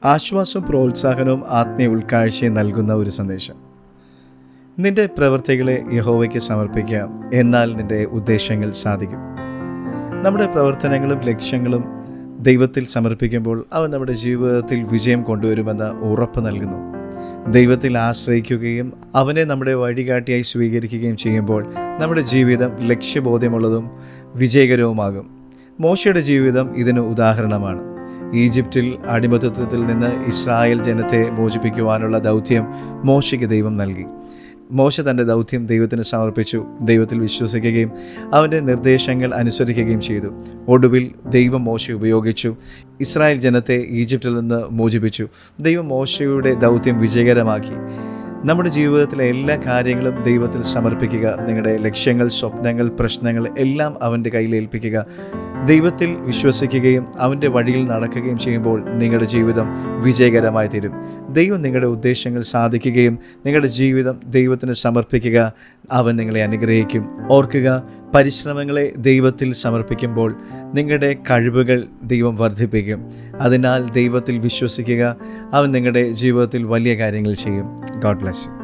ആശ്വാസവും പ്രോത്സാഹനവും ആത്മീയ ഉൾക്കാഴ്ചയും നൽകുന്ന ഒരു സന്ദേശം. നിന്റെ പ്രവൃത്തികളെ യഹോവയ്ക്ക് സമർപ്പിക്കുക, എന്നാൽ നിന്റെ ഉദ്ദേശങ്ങൾ സാധിക്കും. നമ്മുടെ പ്രവർത്തനങ്ങളും ലക്ഷ്യങ്ങളും ദൈവത്തിൽ സമർപ്പിക്കുമ്പോൾ അവൻ നമ്മുടെ ജീവിതത്തിൽ വിജയം കൊണ്ടുവരുമെന്ന് ഉറപ്പ് നൽകുന്നു. ദൈവത്തിൽ ആശ്രയിക്കുകയും അവനെ നമ്മുടെ വഴികാട്ടിയായി സ്വീകരിക്കുകയും ചെയ്യുമ്പോൾ നമ്മുടെ ജീവിതം ലക്ഷ്യബോധ്യമുള്ളതും വിജയകരവുമാകും. മോശയുടെ ജീവിതം ഇതിന് ഉദാഹരണമാണ്. ഈജിപ്തിൽ അടിമത്തത്തിൽ നിന്ന് ഇസ്രായേൽ ജനത്തെ മോചിപ്പിക്കുവാനുള്ള ദൗത്യം മോശയ്ക്ക് ദൈവം നൽകി. മോശ തൻ്റെ ദൗത്യം ദൈവത്തിന് സമർപ്പിച്ചു, ദൈവത്തിൽ വിശ്വസിക്കുകയും അവൻ്റെ നിർദ്ദേശങ്ങൾ അനുസരിക്കുകയും ചെയ്തു. ഒടുവിൽ ദൈവം മോശയെ ഉപയോഗിച്ചു, ഇസ്രായേൽ ജനത്തെ ഈജിപ്തിൽ നിന്ന് മോചിപ്പിച്ചു. ദൈവം മോശയുടെ ദൗത്യം വിജയകരമാക്കി. നമ്മുടെ ജീവിതത്തിലെ എല്ലാ കാര്യങ്ങളും ദൈവത്തിൽ സമർപ്പിക്കുക. നിങ്ങളുടെ ലക്ഷ്യങ്ങൾ, സ്വപ്നങ്ങൾ, പ്രശ്നങ്ങൾ എല്ലാം അവൻ്റെ കയ്യിൽ ഏൽപ്പിക്കുക. ദൈവത്തിൽ വിശ്വസിക്കുകയും അവൻ്റെ വഴിയിൽ നടക്കുകയും ചെയ്യുമ്പോൾ നിങ്ങളുടെ ജീവിതം വിജയകരമായി തീരും. ദൈവം നിങ്ങളുടെ ഉദ്ദേശങ്ങൾ സാധിക്കുകയും നിങ്ങളുടെ ജീവിതം ദൈവത്തിന് സമർപ്പിക്കുക. അവൻ നിങ്ങളെ അനുഗ്രഹിക്കും. ഓർക്കുക, പരിശ്രമങ്ങളെ ദൈവത്തിൽ സമർപ്പിക്കുമ്പോൾ നിങ്ങളുടെ കഴിവുകൾ ദൈവം വർദ്ധിപ്പിക്കും. അതിനാൽ ദൈവത്തിൽ വിശ്വസിക്കുക. അവൻ നിങ്ങളുടെ ജീവിതത്തിൽ വലിയ കാര്യങ്ങൾ ചെയ്യും. God bless you.